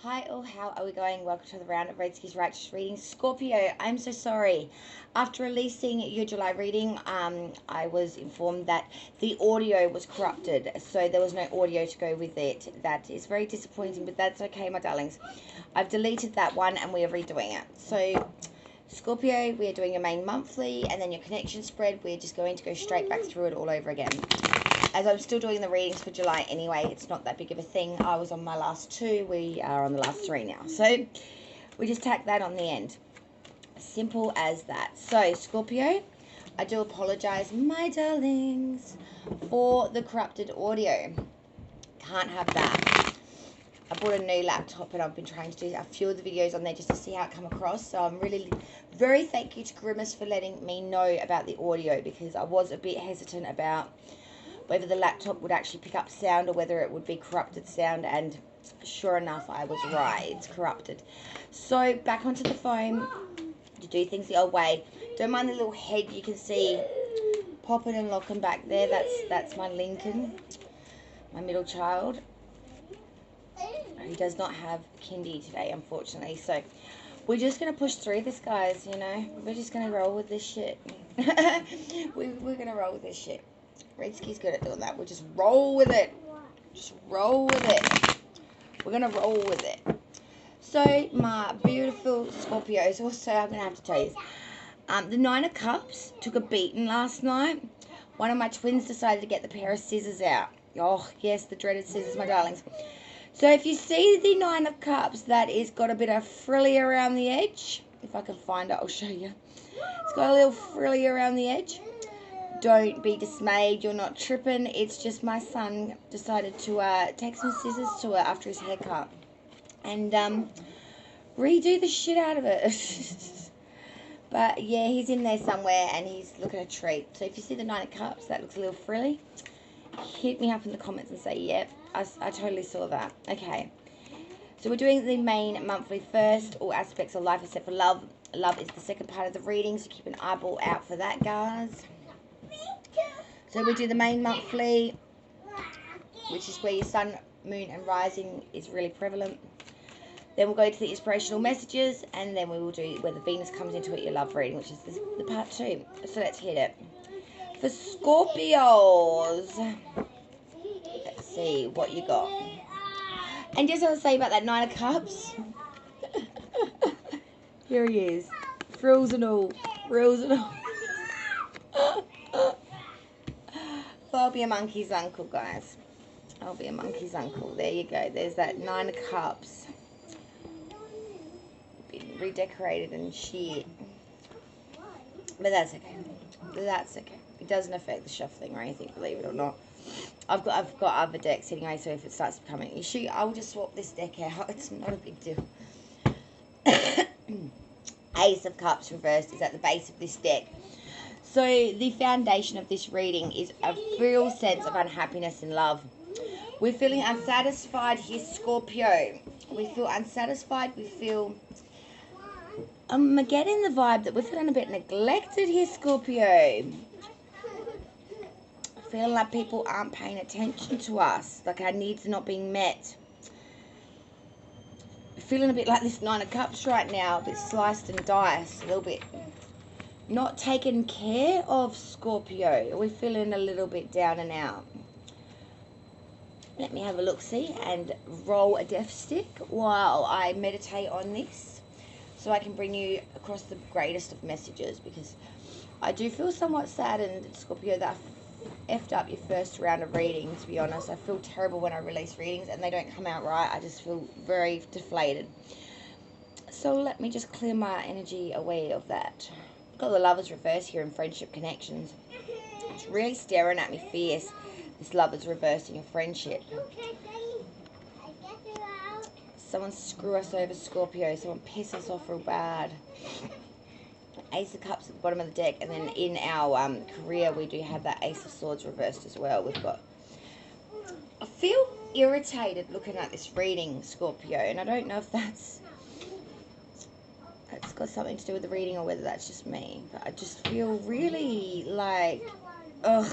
Hi all, how are we going? Welcome to the round of Redski's Righteous Reading. Scorpio, I'm so sorry. After releasing your July reading, I was informed that the audio was corrupted, so there was no audio to go with it. That is very disappointing, but that's okay, my darlings. I've deleted that one and we are redoing it. So, Scorpio, we are doing your main monthly, and then your connection spread. We're just going to go straight back through it all over again. As I'm still doing the readings for July anyway, it's not that big of a thing. I was on my last two. We are on the last three now. So we just tack that on the end. Simple as that. So, Scorpio, I do apologize, my darlings, for the corrupted audio. Can't have that. I bought a new laptop and I've been trying to do a few of the videos on there just to see how it come across. So I'm really very thank you to Grimace for letting me know about the audio, because I was a bit hesitant about whether the laptop would actually pick up sound or whether it would be corrupted sound, and sure enough, I was right. It's corrupted. So back onto the phone to do things the old way. Don't mind the little head you can see popping and locking back there. That's my Lincoln, my middle child. He does not have kindy today, unfortunately. So we're just going to push through this, guys, you know. We're just going to roll with this shit. we're going to roll with this shit. Redski's good at doing that. We'll just roll with it. Just roll with it. We're going to roll with it. So, my beautiful Scorpios, also, I'm going to have to tell you this. The Nine of Cups took a beating last night. One of my twins decided to get the pair of scissors out. Oh, yes, the dreaded scissors, my darlings. So, if you see the Nine of Cups, that is got a bit of frilly around the edge. If I can find it, I'll show you. It's got a little frilly around the edge. Don't be dismayed, you're not tripping. It's just my son decided to take some scissors to it after his haircut and redo the shit out of it. But yeah, he's in there somewhere and he's looking a treat. So if you see the Nine of Cups, that looks a little frilly, hit me up in the comments and say, yep, I totally saw that. Okay, so we're doing the main monthly first. All aspects of life except for love. Love is the second part of the reading, so keep an eyeball out for that, guys. So we do the main monthly, which is where your sun, moon and rising is really prevalent. Then we'll go to the inspirational messages, and then we will do where the Venus comes into it, your love reading, which is the part 2. So let's hit it. For Scorpios, let's see what you got. And just want to say about that Nine of Cups. Here he is. Frills and all. Frills and all. I'll be a monkey's uncle, guys. I'll be a monkey's uncle. There you go. There's that Nine of Cups. Been redecorated and shit. But that's okay. That's okay. It doesn't affect the shelf thing or anything, believe it or not. I've got other decks anyway, so if it starts becoming an issue, I will just swap this deck out. It's not a big deal. Ace of Cups reversed is at the base of this deck. So the foundation of this reading is a real sense of unhappiness in love. We're feeling unsatisfied here, Scorpio. We feel unsatisfied. We feel... I'm getting the vibe that we're feeling a bit neglected here, Scorpio. Feeling like people aren't paying attention to us. Like our needs are not being met. Feeling a bit like this Nine of Cups right now. A bit sliced and diced. A little bit... not taken care of, Scorpio. We're feeling a little bit down and out. Let me have a look-see and roll a death stick while I meditate on this, so I can bring you across the greatest of messages, because I do feel somewhat saddened, Scorpio, that I effed up your first round of readings, to be honest. I feel terrible when I release readings and they don't come out right. I just feel very deflated. So let me just clear my energy away of that. Got the Lovers reverse here in friendship connections. It's really staring at me fierce. This Lovers reversed in your friendship. Someone screw us over, Scorpio. Someone piss us off real bad. Ace of Cups at the bottom of the deck, and then in our career we do have that Ace of Swords reversed as well. We've got... I feel irritated looking at this reading, Scorpio, and I don't know if that's got something to do with the reading or whether that's just me, but I just feel really like, ugh,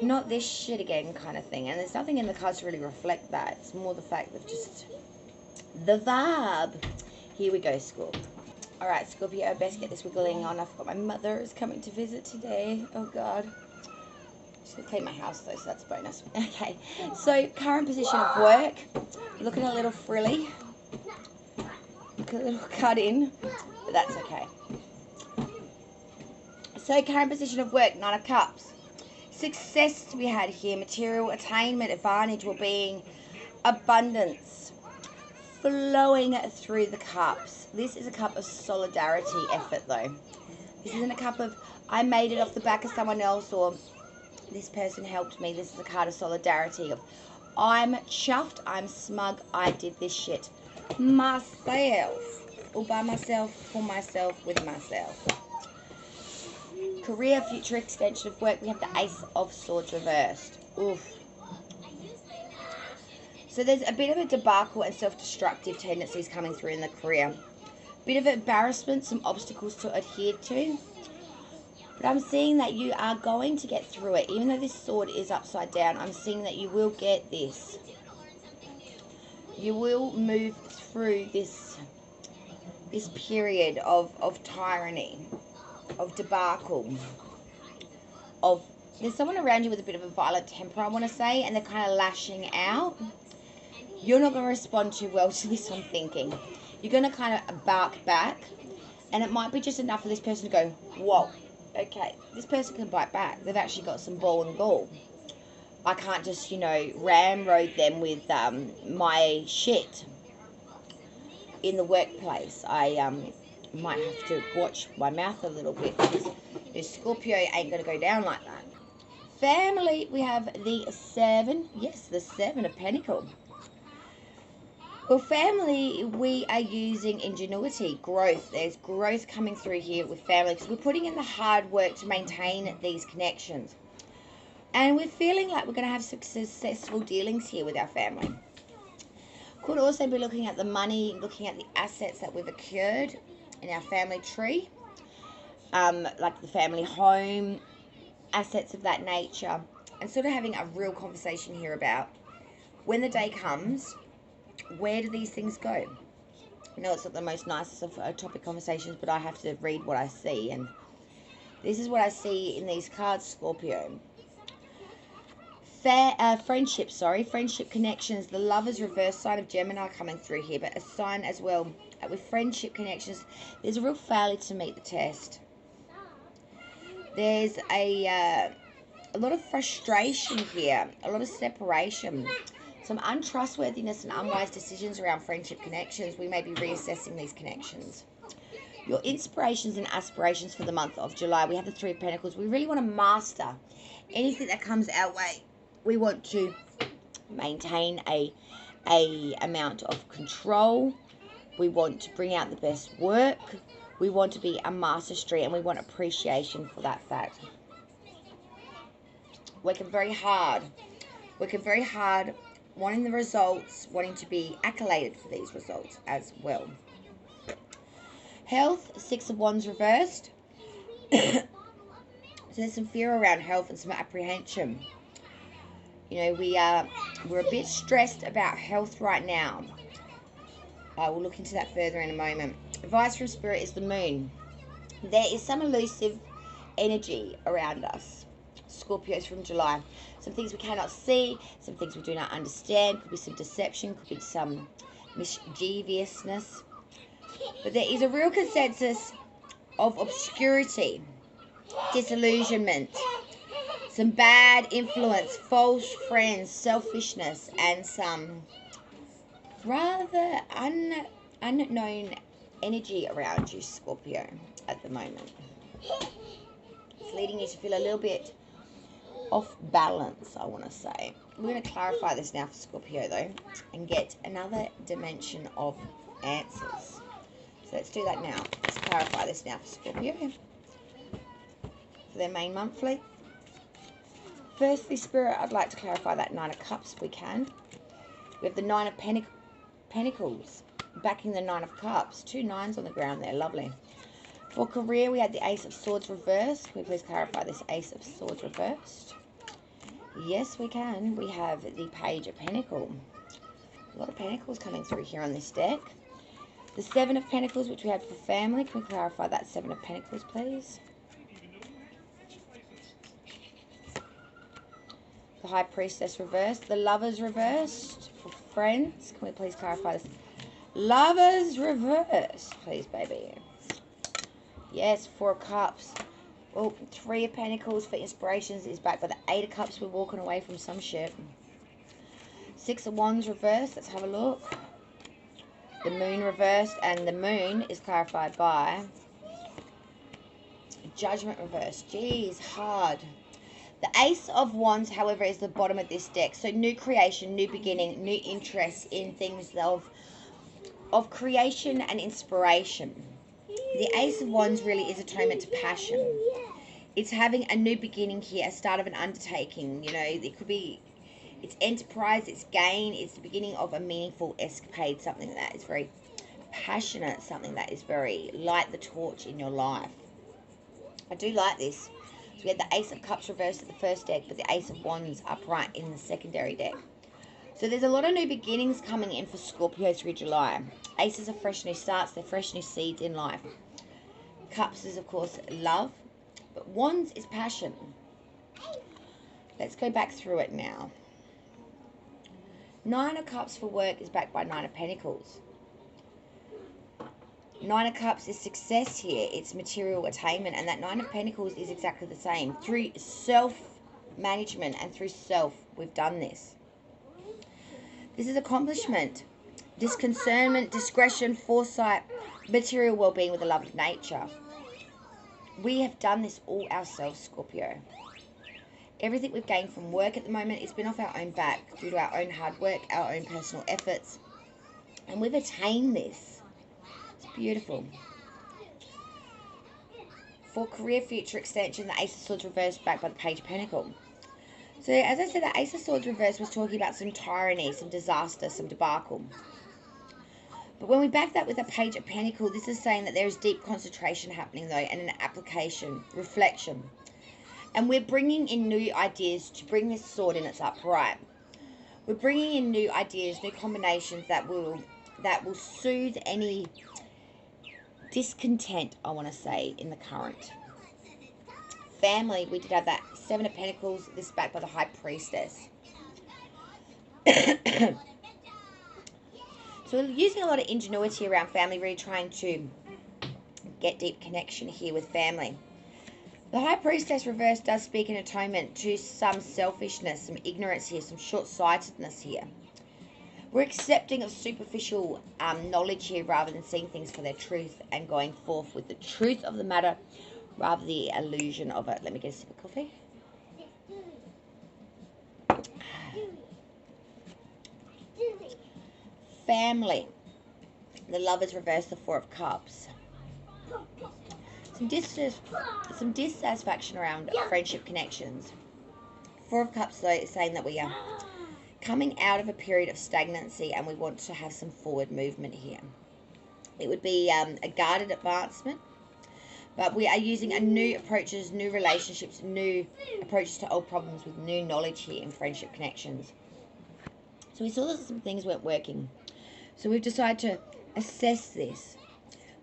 not this shit again kind of thing. And there's nothing in the cards to really reflect that. It's more the fact that just the vibe. Here we go, Scorp. All right, Scorpio, I best get this wiggling on. I forgot my mother is coming to visit today. Oh, God. Just gonna clean my house, though, so that's a bonus. Okay, so current position of work. Looking a little frilly. Look a little cut in, but that's okay. So current position of work, Nine of Cups. Success to be had here. Material attainment, advantage, well-being, abundance. Flowing through the cups. This is a cup of solidarity effort, though. This isn't a cup of, I made it off the back of someone else, or this person helped me. This is a card of solidarity. Of, I'm chuffed, I'm smug, I did this shit myself. All by myself, for myself, with myself. Career, future extension of work. We have the Ace of Swords reversed. Oof. So there's a bit of a debacle and self-destructive tendencies coming through in the career. Bit of embarrassment, some obstacles to adhere to. But I'm seeing that you are going to get through it. Even though this sword is upside down, I'm seeing that you will get this. You will move through this period of tyranny, of debacle, of there's someone around you with a bit of a violent temper, I want to say, and they're kind of lashing out. You're not going to respond too well to this, I'm thinking. You're going to kind of bark back, and it might be just enough for this person to go, whoa, okay, this person can bite back. They've actually got some ball and gall. I can't just, you know, ramrod them with my shit in the workplace. I might have to watch my mouth a little bit, because this Scorpio ain't going to go down like that. Family, we have the 7. Yes, the 7 of Pentacles. Well, family, we are using ingenuity, growth. There's growth coming through here with family, because we're putting in the hard work to maintain these connections. And we're feeling like we're going to have successful dealings here with our family. Could also be looking at the money, looking at the assets that we've accrued in our family tree. Like the family home, assets of that nature. And sort of having a real conversation here about when the day comes, where do these things go? I know it's not the most nicest of topic conversations, but I have to read what I see. And this is what I see in these cards, Scorpio. Friendship connections. The Lover's reverse sign of Gemini coming through here, but a sign as well with friendship connections. There's a real failure to meet the test. There's a lot of frustration here, a lot of separation, some untrustworthiness and unwise decisions around friendship connections. We may be reassessing these connections. Your inspirations and aspirations for the month of July. We have the 3 of Pentacles. We really want to master anything that comes our way. We want to maintain a amount of control. We want to bring out the best work. We want to be a mastery, and we want appreciation for that fact. Working very hard. Working very hard, wanting the results, wanting to be accoladed for these results as well. Health, 6 of Wands reversed. So there's some fear around health and some apprehension. You know, we're a bit stressed about health right now. I will look into that further in a moment. Advice from Spirit is the Moon. There is some elusive energy around us. Scorpios from July. Some things we cannot see, some things we do not understand. Could be some deception, could be some mischievousness. But there is a real consensus of obscurity, disillusionment, some bad influence, false friends, selfishness, and some rather unknown energy around you, Scorpio, at the moment. It's leading you to feel a little bit off balance, I want to say. We're going to clarify this now for Scorpio, though, and get another dimension of answers. So let's do that now. Let's clarify this now for Scorpio, for their main monthly. Firstly, Spirit, I'd like to clarify that 9 of Cups if we can. We have the 9 of Pentacles backing the 9 of Cups. 2 9s on the ground there. Lovely. For career, we had the Ace of Swords reversed. Can we please clarify this Ace of Swords reversed? Yes, we can. We have the Page of Pentacles. A lot of Pentacles coming through here on this deck. The Seven of Pentacles, which we have for family. Can we clarify that Seven of Pentacles, please? The High Priestess reversed. The Lovers reversed for friends. Can we please clarify this? Lovers reversed, please, baby. Yes, Four of Cups. Oh, Three of Pentacles for inspirations is back by the Eight of Cups. We're walking away from some shit. Six of Wands reversed. Let's have a look. The Moon reversed, and the Moon is clarified by Judgment reversed. Jeez, hard. The Ace of Wands, however, is the bottom of this deck. So new creation, new beginning, new interest in things of creation and inspiration. The Ace of Wands really is atonement to passion. It's having a new beginning here, a start of an undertaking. You know, it could be, it's enterprise, it's gain, it's the beginning of a meaningful escapade, something that is very passionate, something that is very light the torch in your life. I do like this. So we had the Ace of Cups reversed at the first deck, but the Ace of Wands upright in the secondary deck. So there's a lot of new beginnings coming in for Scorpio through July. Aces are fresh new starts, they're fresh new seeds in life. Cups is, of course, love, but Wands is passion. Let's go back through it now. Nine of Cups for work is backed by Nine of Pentacles. Nine of Cups is success here. It's material attainment. And that Nine of Pentacles is exactly the same. Through self-management and through self, we've done this. This is accomplishment. Discernment, discretion, foresight, material well-being with the love of nature. We have done this all ourselves, Scorpio. Everything we've gained from work at the moment, it's been off our own back due to our own hard work, our own personal efforts. And we've attained this. It's beautiful. For career future extension, the Ace of Swords reversed back by the Page of Pentacles. So, as I said, the Ace of Swords reversed was talking about some tyranny, some disaster, some debacle. But when we back that with a Page of Pentacles, this is saying that there is deep concentration happening, though, and an application, reflection. And we're bringing in new ideas to bring this sword in its upright. We're bringing in new ideas, new combinations that will soothe any discontent, I want to say, in the current. Family, we did have that Seven of Pentacles, this backed by the High Priestess. So we're using a lot of ingenuity around family, really trying to get deep connection here with family. The High Priestess reverse does speak in atonement to some selfishness, some ignorance here, some short-sightedness here. We're accepting of superficial knowledge here rather than seeing things for their truth and going forth with the truth of the matter rather than the illusion of it. Let me get a sip of coffee. Family. The Lovers reverse the Four of Cups. Some dissatisfaction around friendship connections. Four of Cups, though, is saying that we are coming out of a period of stagnancy and we want to have some forward movement here. It would be a guarded advancement, but we are using a new approaches, new relationships, new approaches to old problems with new knowledge here in friendship connections. So we saw that some things weren't working. So we've decided to assess this.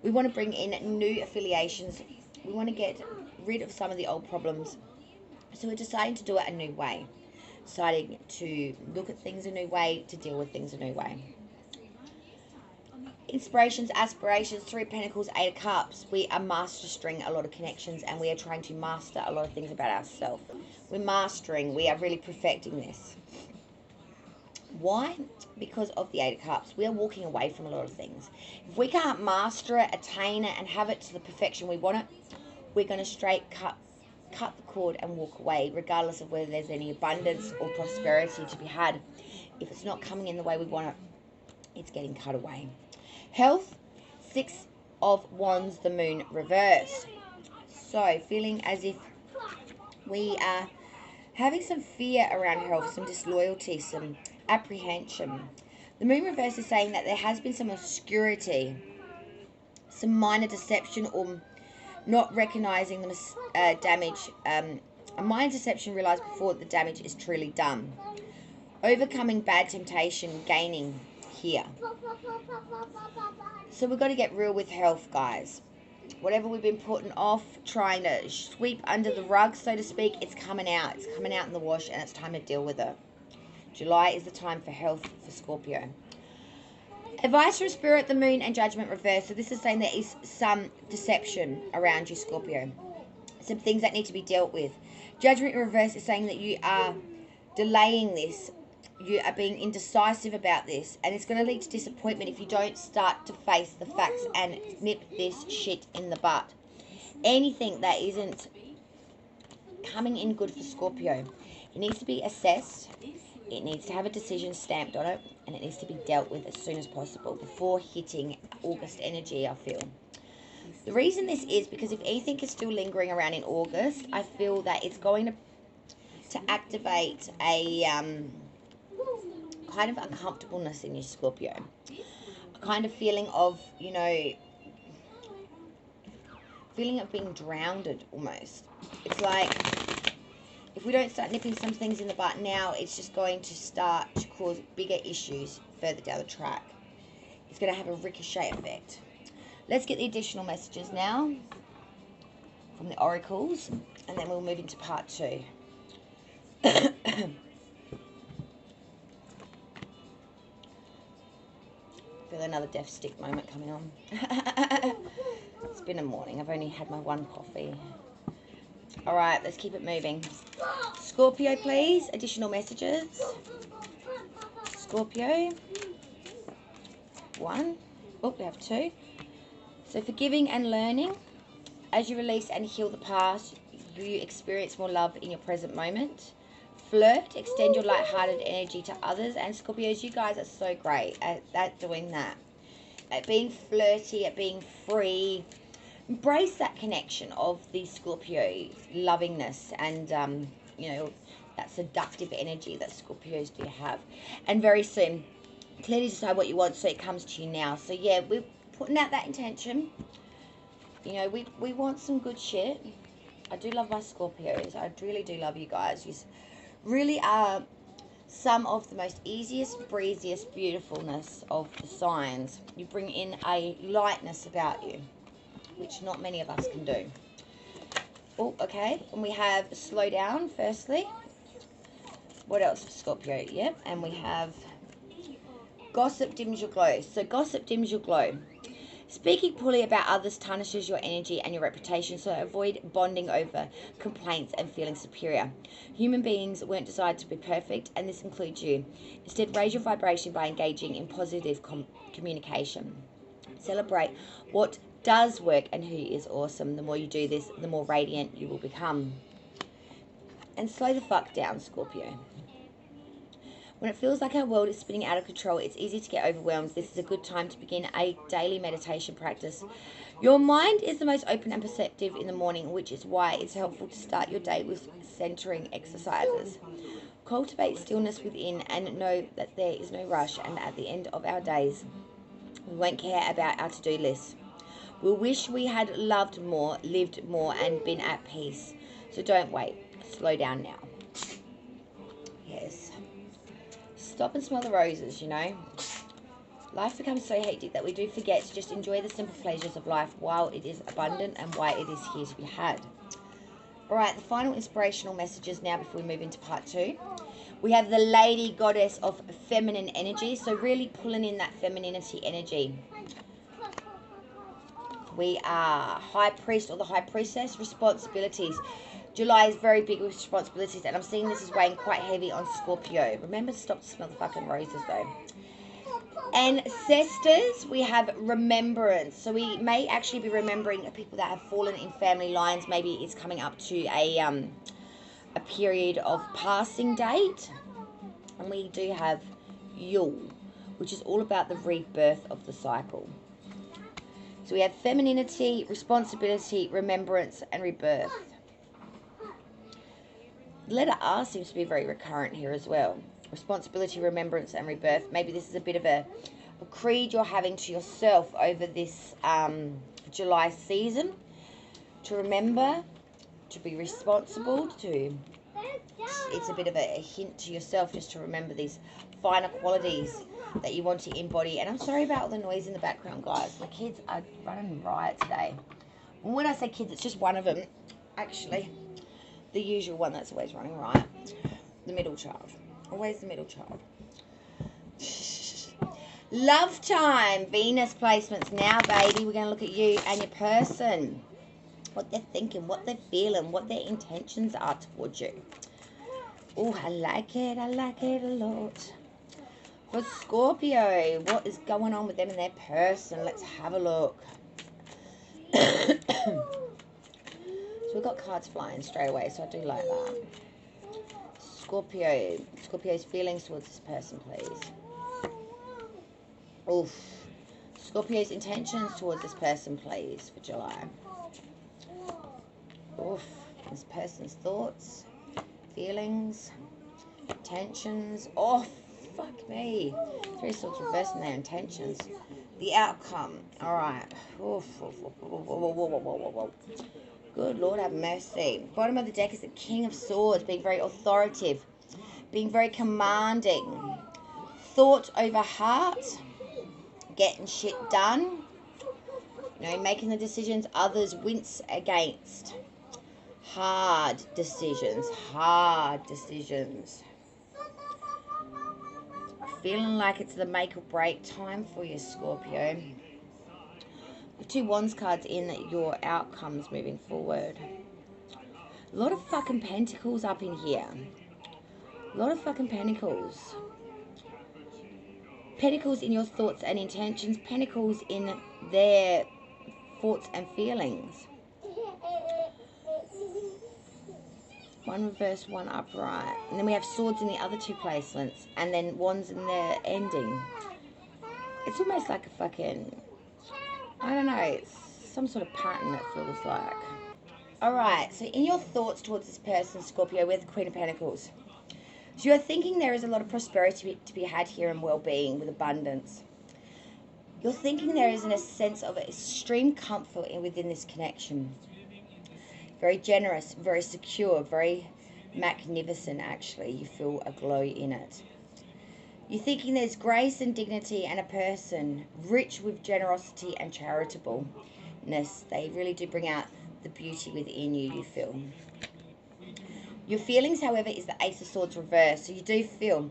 We want to bring in new affiliations. We want to get rid of some of the old problems. So we're deciding to do it a new way. Deciding to look at things a new way, to deal with things a new way. Inspirations, aspirations, Three of Pentacles, Eight of Cups. We are mastering a lot of connections and we are trying to master a lot of things about ourselves. We're mastering, we are really perfecting this. Why? Because of the Eight of Cups. We are walking away from a lot of things. If we can't master it, attain it, and have it to the perfection we want it, we're going to straight cut the cord and walk away, regardless of whether there's any abundance or prosperity to be had. If it's not coming in the way we want it, it's getting cut away. Health, Six of Wands, the Moon reverse. So, feeling as if we are having some fear around health, some disloyalty, some apprehension. The Moon reverse is saying that there has been some obscurity, some minor deception, or not recognizing the damage. A minor deception realized before the damage is truly done. Overcoming bad temptation, gaining here. So we've got to get real with health, guys. Whatever we've been putting off, trying to sweep under the rug, so to speak, it's coming out. It's coming out in the wash, and it's time to deal with it. July is the time for health for Scorpio. Advice from Spirit, the Moon, and Judgment reverse. So this is saying there is some deception around you, Scorpio. Some things that need to be dealt with. Judgment in reverse is saying that you are delaying this. You are being indecisive about this, and it's going to lead to disappointment if you don't start to face the facts and nip this shit in the butt. Anything that isn't coming in good for Scorpio, it needs to be assessed, it needs to have a decision stamped on it, and it needs to be dealt with as soon as possible before hitting August energy, I feel. The reason this is because if anything is still lingering around in August, I feel that it's going to activate a kind of uncomfortableness in you, Scorpio. A kind of feeling of, you know, feeling of being drowned almost. It's like if we don't start nipping some things in the butt now, it's just going to start to cause bigger issues further down the track. It's going to have a ricochet effect. Let's get the additional messages now from the oracles, and then we'll move into part 2. Feel another death stick moment coming on. It's been a morning. I've only had my one coffee. All right, let's keep it moving. Scorpio, please. Additional messages. Scorpio. 1. Oh, we have 2. So forgiving and learning. As you release and heal the past, you experience more love in your present moment. Flirt, extend your light-hearted energy to others. And Scorpios, you guys are so great at doing that. At being flirty, at being free. Embrace that connection of the Scorpio lovingness and, you know, that seductive energy that Scorpios do have. And very soon, clearly decide what you want so it comes to you now. So, yeah, we're putting out that intention. You know, we want some good shit. I do love my Scorpios. I really do love you guys. You really are some of the most easiest, breeziest beautifulness of the signs. You bring in a lightness about you, which not many of us can do. Oh, okay. And we have slow down, firstly. What else for Scorpio? Yep. And we have gossip dims your glow. So gossip dims your glow. Speaking poorly about others tarnishes your energy and your reputation, so avoid bonding over complaints and feeling superior. Human beings weren't designed to be perfect, and this includes you. Instead, raise your vibration by engaging in positive communication. Celebrate what does work and who is awesome. The more you do this, the more radiant you will become. And slow the fuck down, Scorpio. When it feels like our world is spinning out of control, it's easy to get overwhelmed. This is a good time to begin a daily meditation practice. Your mind is the most open and perceptive in the morning, which is why it's helpful to start your day with centering exercises. Cultivate stillness within and know that there is no rush, and at the end of our days, we won't care about our to-do list. We'll wish we had loved more, lived more, and been at peace. So don't wait. Slow down now. Yes. Stop and smell the roses, you know. Life becomes so hectic that we do forget to just enjoy the simple pleasures of life while it is abundant and while it is here to be had. Alright, the final inspirational messages now before we move into part 2. We have the Lady Goddess of Feminine Energy, so really pulling in that femininity energy. We are High Priest or the High Priestess, responsibilities. July is very big with responsibilities, and I'm seeing this is weighing quite heavy on Scorpio. Remember to stop to smell the fucking roses, though. Ancestors, we have remembrance. So we may actually be remembering people that have fallen in family lines. Maybe it's coming up to a period of passing date. And we do have Yule, which is all about the rebirth of the cycle. So we have femininity, responsibility, remembrance, and rebirth. The letter R seems to be very recurrent here as well. Responsibility, remembrance, and rebirth. Maybe this is a bit of a creed you're having to yourself over this July season. To remember, to be responsible, it's a bit of a hint to yourself just to remember these finer qualities that you want to embody. And I'm sorry about all the noise in the background, guys. My kids are running riot today. And when I say kids, it's just one of them, actually. The usual one that's always running riot. The middle child. Always the middle child. Love time. Venus placements now, baby. We're going to look at you and your person. What they're thinking, what they're feeling, what their intentions are towards you. Oh, I like it. I like it a lot. For Scorpio, what is going on with them and their person? Let's have a look. So we've got cards flying straight away, so I do like that. Scorpio's feelings towards this person, please. Oof. Scorpio's intentions towards this person, please, for July. Oof. This person's thoughts, feelings, intentions. Oh, fuck me. Three Swords reversing their intentions. The outcome. All right. Oof. Good Lord, have mercy. Bottom of the deck is the King of Swords, being very authoritative, being very commanding. Thought over heart, getting shit done. You know, making the decisions others wince against. Hard decisions. Feeling like it's the make or break time for you, Scorpio. With two Wands cards in your outcomes moving forward. A lot of fucking pentacles up in here. A lot of fucking pentacles. Pentacles in your thoughts and intentions. Pentacles in their thoughts and feelings. One reverse, one upright. And then we have swords in the other two placements. And then wands in the ending. It's almost like a fucking... I don't know. It's some sort of pattern, it feels like. Alright, so in your thoughts towards this person, Scorpio, with the Queen of Pentacles. So you're thinking there is a lot of prosperity to be had here and well-being with abundance. You're thinking there is a sense of extreme comfort within this connection. Very generous, very secure, very magnificent, actually. You feel a glow in it. You're thinking there's grace and dignity and a person rich with generosity and charitableness. They really do bring out the beauty within you, you feel. Your feelings, however, is the Ace of Swords reversed. So you do feel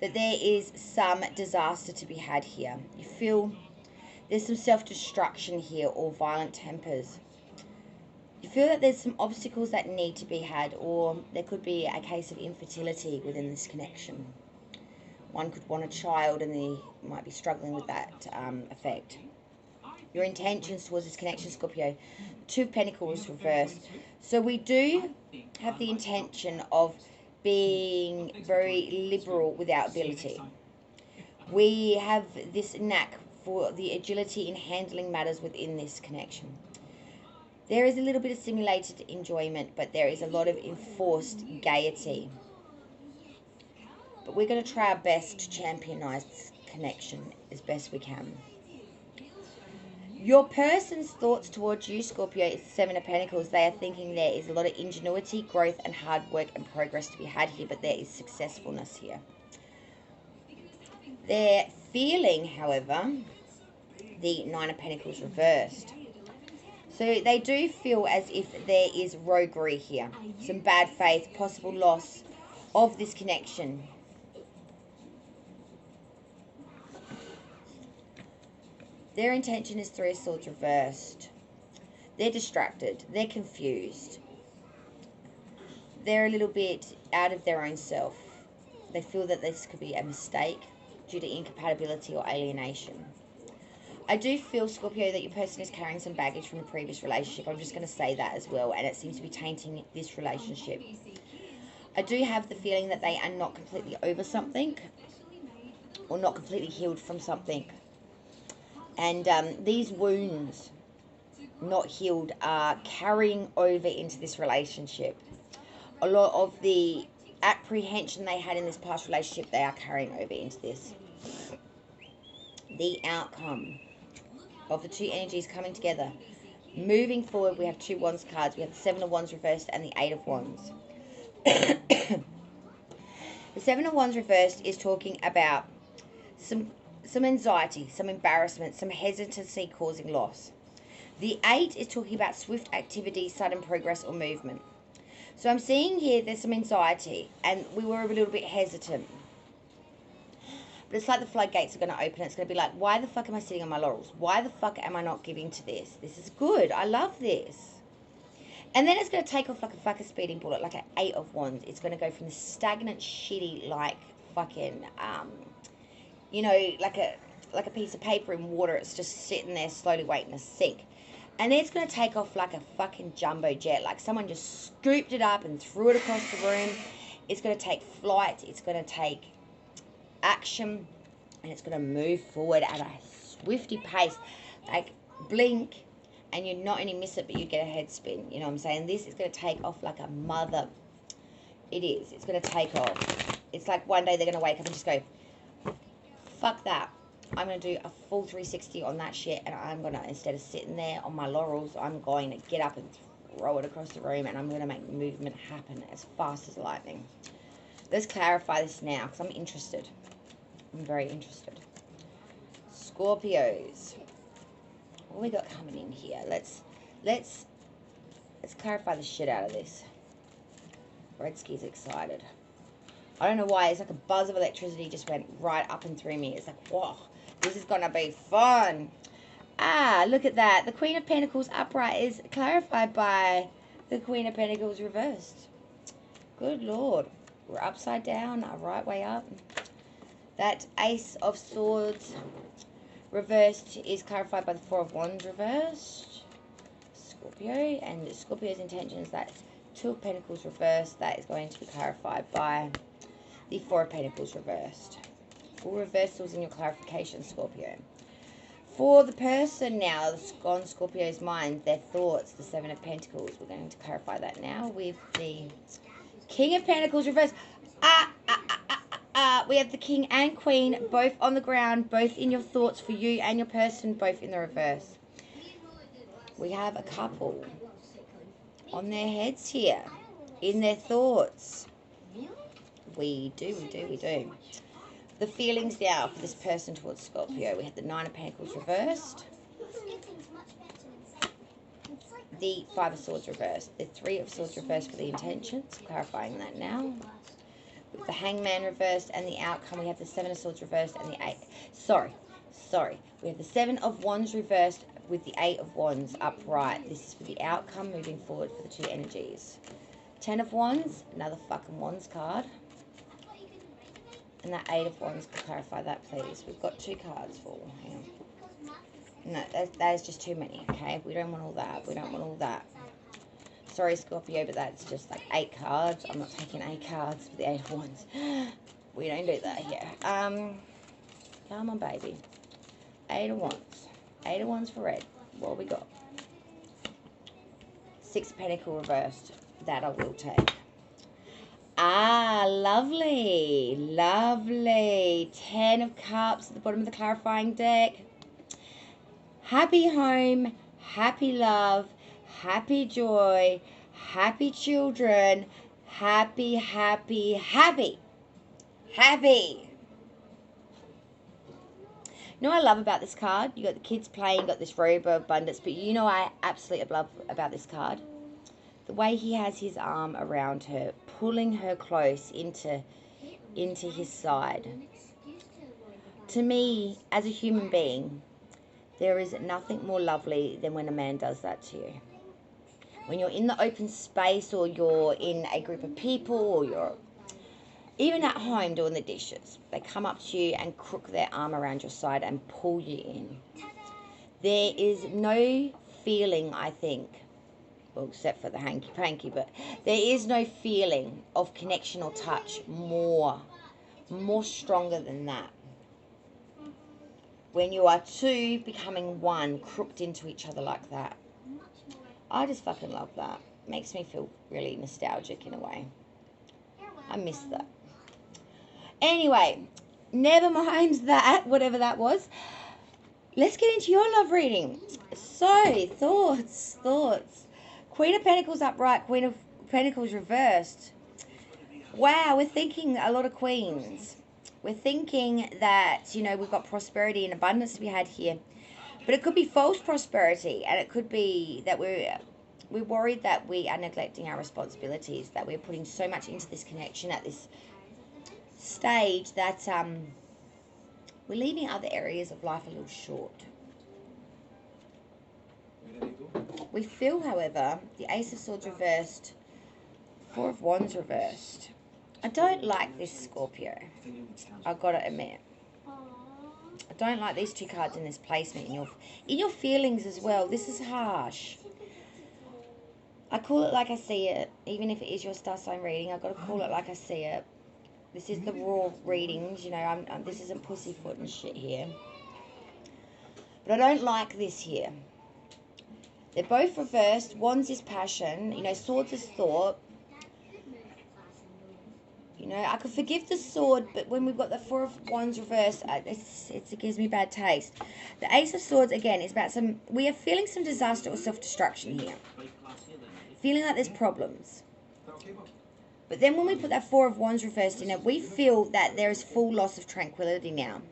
that there is some disaster to be had here. You feel there's some self-destruction here or violent tempers. You feel that there's some obstacles that need to be had, or there could be a case of infertility within this connection. One could want a child and they might be struggling with that effect. Your intentions towards this connection, Scorpio. Two of Pentacles reversed. So we do have the intention of being very liberal with our ability. We have this knack for the agility in handling matters within this connection. There is a little bit of simulated enjoyment, but there is a lot of enforced gaiety. But we're going to try our best to championize this connection as best we can. Your person's thoughts towards you, Scorpio, is the Seven of Pentacles. They are thinking there is a lot of ingenuity, growth, and hard work and progress to be had here, but there is successfulness here. They're feeling, however, the Nine of Pentacles reversed. So they do feel as if there is roguery here. Some bad faith, possible loss of this connection. Their intention is Three of Swords reversed. They're distracted. They're confused. They're a little bit out of their own self. They feel that this could be a mistake due to incompatibility or alienation. I do feel, Scorpio, that your person is carrying some baggage from the previous relationship. I'm just going to say that as well. And it seems to be tainting this relationship. I do have the feeling that they are not completely over something. Or not completely healed from something. And these wounds, not healed, are carrying over into this relationship. A lot of the apprehension they had in this past relationship, they are carrying over into this. The outcome of the two energies coming together. Moving forward, we have two Wands cards. We have the Seven of Wands reversed and the Eight of Wands. The Seven of Wands reversed is talking about some some anxiety, some embarrassment, some hesitancy causing loss. The 8 is talking about swift activity, sudden progress or movement. So I'm seeing here there's some anxiety and we were a little bit hesitant. But it's like the floodgates are going to open. It's going to be like, why the fuck am I sitting on my laurels? Why the fuck am I not giving to this? This is good. I love this. And then it's going to take off like a fucking speeding bullet, like an 8 of Wands. It's going to go from the stagnant, shitty, like fucking, you know, like a piece of paper in water. It's just sitting there slowly waiting to sink. And then it's going to take off like a fucking jumbo jet. Like someone just scooped it up and threw it across the room. It's going to take flight. It's going to take action. And it's going to move forward at a swifty pace. Like blink. And you not only miss it, but you get a head spin. You know what I'm saying? This is going to take off like a mother. It is. It's going to take off. It's like one day they're going to wake up and just go, fuck that. I'm going to do a full 360 on that shit. And I'm going to, instead of sitting there on my laurels, I'm going to get up and throw it across the room. And I'm going to make movement happen as fast as lightning. Let's clarify this now because I'm interested. I'm very interested. Scorpios. What we got coming in here? Let's clarify the shit out of this. Redski's excited. I don't know why. It's like a buzz of electricity just went right up and through me. It's like, whoa, this is gonna be fun. Ah, look at that. The Queen of Pentacles upright is clarified by the Queen of Pentacles reversed. Good Lord. We're upside down, our right way up. That Ace of Swords reversed is clarified by the Four of Wands reversed. Scorpio. And Scorpio's intentions, that Two of Pentacles reversed, that is going to be clarified by the Four of Pentacles reversed. Full reversals in your clarification, Scorpio. For the person now that's gone Scorpio's mind, their thoughts, the Seven of Pentacles, we're going to clarify that now with the King of Pentacles reversed. We have the King and Queen both on the ground, both in your thoughts for you and your person, both in the reverse. We have a couple on their heads here, in their thoughts. We do. The feelings now for this person towards Scorpio. We have the Nine of Pentacles reversed. The Five of Swords reversed. The Three of Swords reversed for the intentions. Clarifying that now. With the Hangman reversed and the outcome, we have the Seven of Swords reversed and the Eight. Sorry. We have the Seven of Wands reversed with the Eight of Wands upright. This is for the outcome moving forward for the two energies. Ten of Wands, another fucking Wands card. And that Eight of Wands, can clarify that please. We've got two cards for. Hang on. No, that is just too many, okay? We don't want all that. Sorry, Scorpio, but that's just like 8 cards. I'm not taking 8 cards for the 8 of Wands. We don't do that here. Come on, baby. 8 of Wands. 8 of Wands for red. What have we got? 6 of Pentacles reversed. That I will take. Ah, lovely. 10 of Cups at the bottom of the clarifying deck. Happy home, happy love, happy joy, happy children, happy. You know what I love about this card? You got the kids playing, you got this robe of abundance, but you know I absolutely love about this card? The way he has his arm around her, pulling her close into his side. To me, as a human being, there is nothing more lovely than when a man does that to you. When you're in the open space, or you're in a group of people, or you're even at home doing the dishes, they come up to you and crook their arm around your side and pull you in. There is no feeling, I think, well, except for the hanky-panky, but there is no feeling of connection or touch more stronger than that. When you are two becoming one, crooked into each other like that. I just fucking love that. Makes me feel really nostalgic in a way. I miss that. Anyway, never mind that, whatever that was. Let's get into your love reading. So, thoughts. Queen of Pentacles upright, Queen of Pentacles reversed. Wow, we're thinking a lot of queens. We're thinking that, you know, we've got prosperity and abundance to be had here. But it could be false prosperity, and it could be that we're worried that we are neglecting our responsibilities, that we're putting so much into this connection at this stage that we're leaving other areas of life a little short. We feel, however, the Ace of Swords reversed, Four of Wands reversed. I don't like this, Scorpio. I've got to admit. I don't like these two cards in this placement, in your feelings as well. This is harsh. I call it like I see it. Even if it is your star sign reading, I've got to call it like I see it. This is the raw readings, you know. This isn't pussyfoot and shit here. But I don't like this here. They're both reversed. Wands is passion. You know, Swords is thought. You know, I could forgive the sword, but when we've got the Four of Wands reversed, it gives me bad taste. The Ace of Swords, again, is about we are feeling some disaster or self-destruction here. Feeling like there's problems. But then when we put that Four of Wands reversed in it, we feel that there is full loss of tranquility now.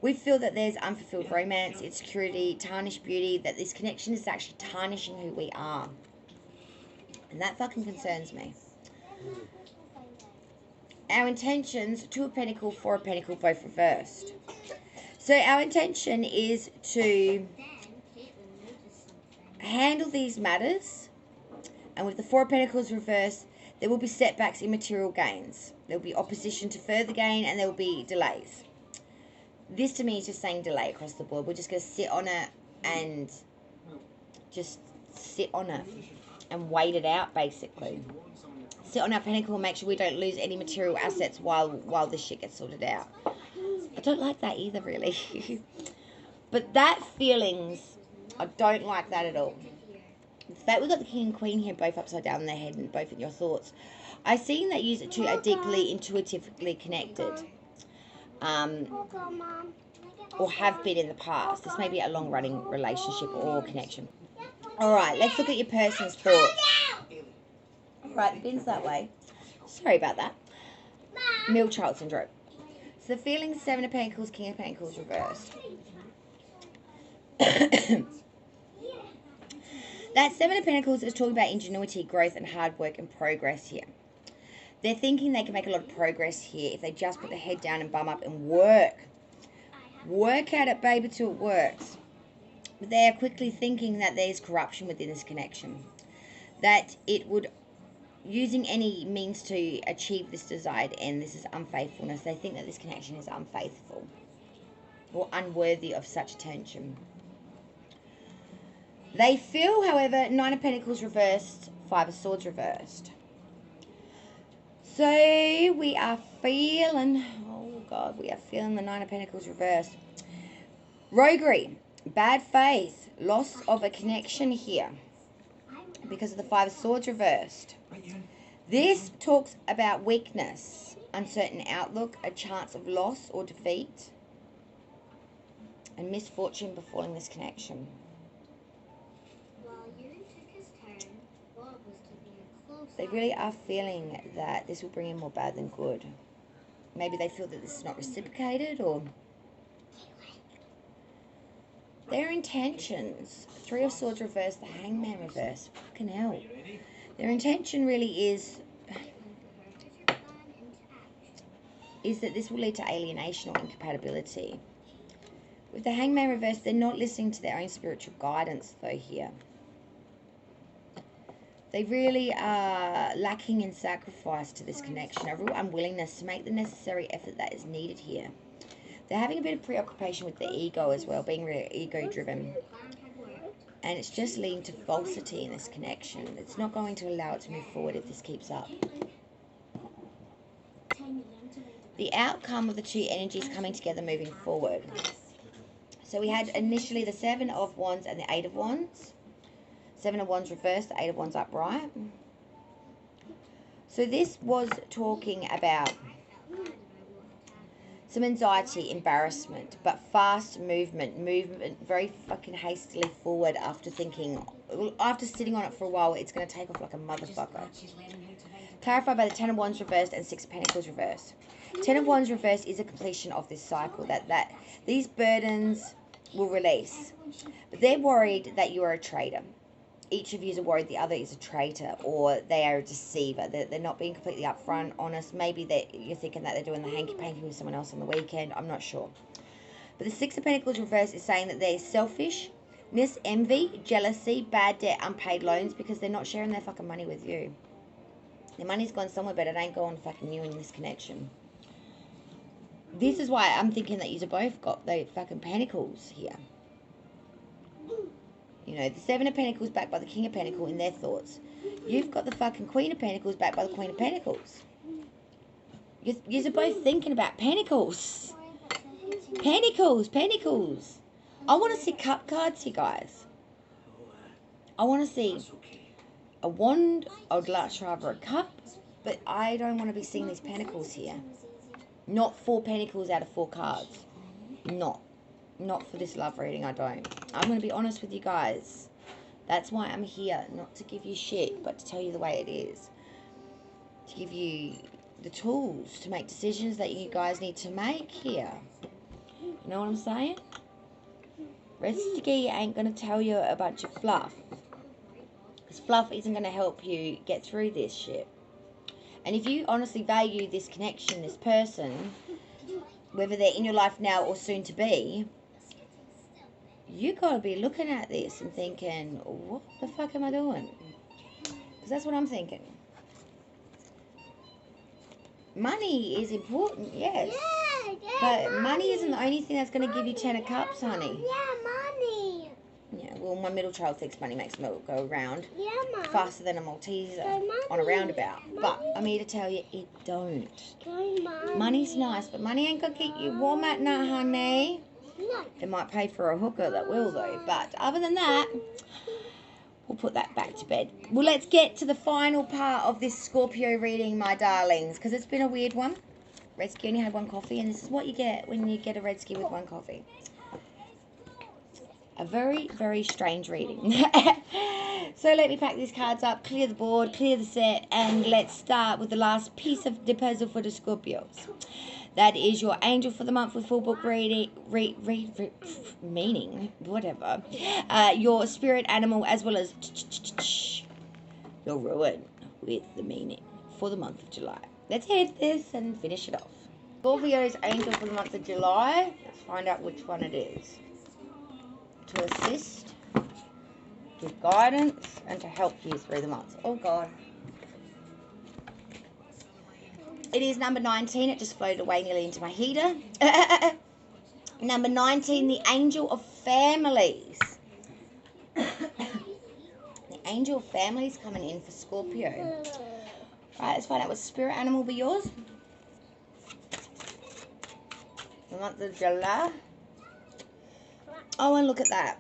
We feel that there's unfulfilled romance, insecurity, tarnished beauty, that this connection is actually tarnishing who we are. And that fucking concerns me. Our intentions, Two of Pentacles, Four of Pentacles, both reversed. So our intention is to handle these matters. And with the Four of Pentacles reversed, there will be setbacks in material gains. There will be opposition to further gain, and there will be delays. This to me is just saying delay across the board. We're just going to sit on it and just sit on it and wait it out, basically. Sit on our pentacle and make sure we don't lose any material assets while this shit gets sorted out. I don't like that either, really. But that feelings, I don't like that at all. The fact we've got the King and Queen here both upside down in their head and both in your thoughts, I seen that you two are deeply intuitively connected. Or have been in the past. This may be a long-running relationship or connection. Alright, let's look at your person's thoughts. Right, the bin's that way. Sorry about that. Middle child syndrome. So the feeling, Seven of Pentacles, King of Pentacles reversed. That Seven of Pentacles is talking about ingenuity, growth, and hard work and progress here. They're thinking they can make a lot of progress here if they just put their head down and bum up and work. Work at it, baby, till it works. But they are quickly thinking that there's corruption within this connection. That it would, using any means to achieve this desired end, this is unfaithfulness. They think that this connection is unfaithful or unworthy of such attention. They feel, however, Nine of Pentacles reversed, Five of Swords reversed. So we are feeling, oh God, we are feeling the Nine of Pentacles reversed. Roguery, bad faith, loss of a connection here because of the Five of Swords reversed. This talks about weakness, uncertain outlook, a chance of loss or defeat, and misfortune befalling this connection. They really are feeling that this will bring in more bad than good. Maybe they feel that this is not reciprocated, or their intentions. Three of Swords reversed, the Hangman reversed. Fucking hell. Their intention really is that this will lead to alienation or incompatibility. With the Hangman reversed, they're not listening to their own spiritual guidance, though, here. They really are lacking in sacrifice to this connection, a real unwillingness to make the necessary effort that is needed here. They're having a bit of preoccupation with their ego as well, being really ego-driven. And it's just leading to falsity in this connection. It's not going to allow it to move forward if this keeps up. The outcome of the two energies coming together moving forward. So we had initially the Seven of Wands and the Eight of Wands. Seven of Wands reversed, the Eight of Wands upright. So this was talking about some anxiety, embarrassment, but fast movement very fucking hastily forward after thinking, after sitting on it for a while, it's going to take off like a motherfucker. Clarified by the Ten of Wands reversed and Six of Pentacles reversed. Ten of Wands reversed is a completion of this cycle, that these burdens will release. But they're worried that you are a traitor. Each of you are worried the other is a traitor, or they are a deceiver. They're not being completely upfront, honest. Maybe you're thinking that they're doing the hanky-panky with someone else on the weekend. I'm not sure. But the Six of Pentacles reverse is saying that they're selfish, envy, jealousy, bad debt, unpaid loans, because they're not sharing their fucking money with you. Their money's gone somewhere, but it ain't going fucking you in this connection. This is why I'm thinking that you've both got the fucking Pentacles here. You know, the Seven of Pentacles backed by the King of Pentacles in their thoughts. You've got the fucking Queen of Pentacles backed by the Queen of Pentacles. You're both thinking about Pentacles. Pentacles. I want to see cup cards here, guys. I want to see a wand. I would like rather a cup, but I don't want to be seeing these Pentacles here. Not 4 Pentacles out of 4 cards. Not for this love reading, I don't. I'm going to be honest with you guys. That's why I'm here. Not to give you shit, but to tell you the way it is. To give you the tools to make decisions that you guys need to make here. You know what I'm saying? Redsky ain't going to tell you a bunch of fluff. Because fluff isn't going to help you get through this shit. And if you honestly value this connection, this person, whether they're in your life now or soon to be, you got to be looking at this and thinking, what the fuck am I doing? Because that's what I'm thinking. Money is important, yes. But money isn't the only thing that's going to give you 10 of Cups, honey. Yeah, money. Yeah, well, my middle child thinks money makes milk go round faster than a Malteser on a money. roundabout. But I'm here to tell you, it don't. Money's nice, but money ain't going to keep you warm at night, honey. No. It might pay for a hooker, that will though. But other than that, we'll put that back to bed. Well, let's get to the final part of this Scorpio reading, my darlings, because it's been a weird one. Redsky only had 1 coffee, and this is what you get when you get a Redsky with 1 coffee. A very, very strange reading. So let me pack these cards up, clear the board, clear the set, and let's start with the last piece of the puzzle for the Scorpios. That is your angel for the month with full book reading, meaning, whatever. Your spirit animal, as well as your ruin with the meaning for the month of July. Let's hit this and finish it off. Scorpio's angel for the month of July. Let's find out which one it is. To assist, give guidance, and to help you through the month. Oh, God. It is number 19. It just floated away nearly into my heater. Number 19, the Angel of Families. The Angel of Families coming in for Scorpio. Right, let's find out what spirit animal will be yours. The month of July. Oh, and look at that.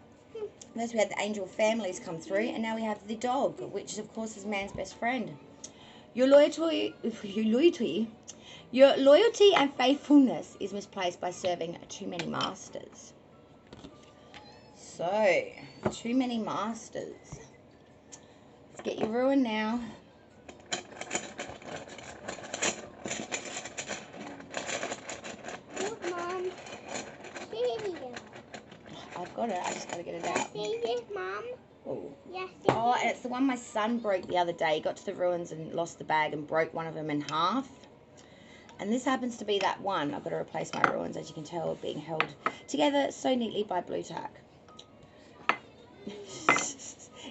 First we had the Angel of Families come through, and now we have the dog, which of course is man's best friend. Your loyalty and faithfulness is misplaced by serving too many masters. So, too many masters. Let's get your ruin now. Look, Mom. I've got it. I just got to get it out. See this, Mom? Oh. Yes. Oh, and it's the one my son broke the other day. He got to the ruins and lost the bag and broke one of them in half. And this happens to be that one. I've got to replace my ruins, as you can tell, being held together so neatly by blue tack.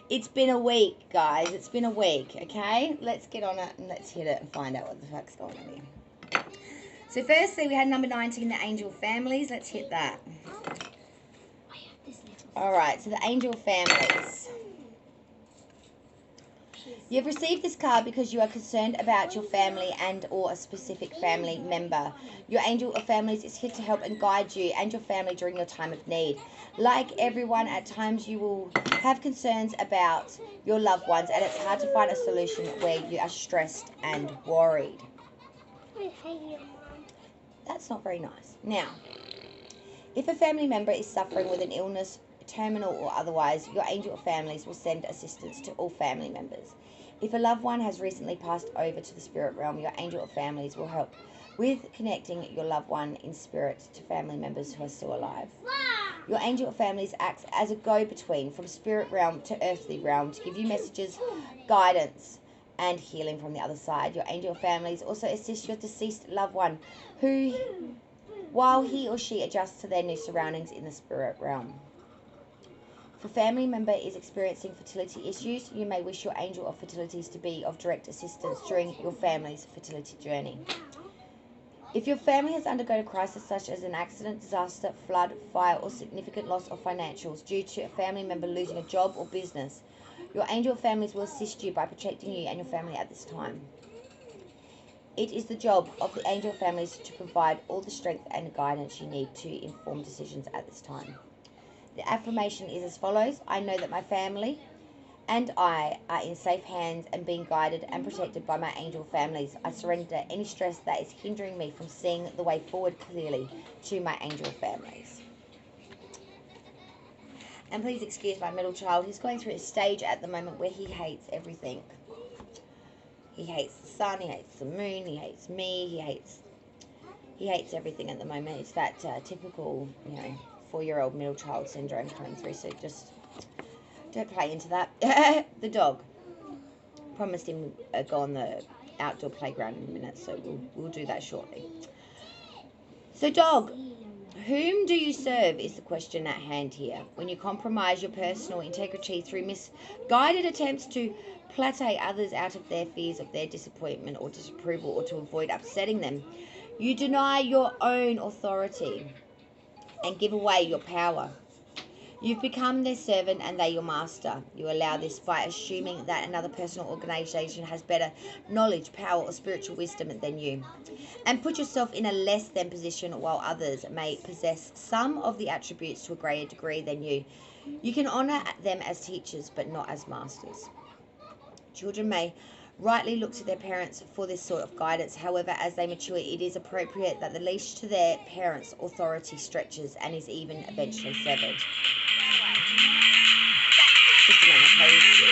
It's been a week, guys. It's been a week, okay? Let's get on it and let's hit it and find out what the fuck's going on here. So firstly, we had number 19, the Angel Families. Let's hit that. Alright, so the Angel Families. You've received this card because you are concerned about your family and or a specific family member. Your Angel of Families is here to help and guide you and your family during your time of need. Like everyone, at times you will have concerns about your loved ones, and it's hard to find a solution where you are stressed and worried. I hate you, Mom. That's not very nice. Now, if a family member is suffering with an illness, terminal or otherwise, your Angel of Families will send assistance to all family members. If a loved one has recently passed over to the spirit realm, your angel of families will help with connecting your loved one in spirit to family members who are still alive. Your angel of families acts as a go-between from spirit realm to earthly realm to give you messages, guidance, and healing from the other side. Your angel of families also assist your deceased loved one who, while he or she adjusts to their new surroundings in the spirit realm. If a family member is experiencing fertility issues, you may wish your angel of fertilities to be of direct assistance during your family's fertility journey. If your family has undergone a crisis such as an accident, disaster, flood, fire, or significant loss of financials due to a family member losing a job or business, your angel of families will assist you by protecting you and your family at this time. It is the job of the angel of families to provide all the strength and guidance you need to inform decisions at this time. The affirmation is as follows: I know that my family and I are in safe hands and being guided and protected by my angel families. I surrender any stress that is hindering me from seeing the way forward clearly to my angel families. And please excuse my middle child. He's going through a stage at the moment where he hates everything. He hates the sun, he hates the moon, he hates me, he hates everything at the moment. It's that typical, 4-year-old middle child syndrome coming through, so just don't play into that. The dog. Promised him go on the outdoor playground in a minute, so we'll do that shortly. So dog, whom do you serve is the question at hand here. When you compromise your personal integrity through misguided attempts to placate others out of their fears of their disappointment or disapproval or to avoid upsetting them, you deny your own authority and give away your power. You've become their servant and they your master. You allow this by assuming that another person or organization has better knowledge, power, or spiritual wisdom than you, and put yourself in a less than position while others may possess some of the attributes to a greater degree than you. You can honor them as teachers, but not as masters. Children may rightly look to their parents for this sort of guidance. However, as they mature, it is appropriate that the leash to their parents' authority stretches and is even eventually severed. Just a moment, please.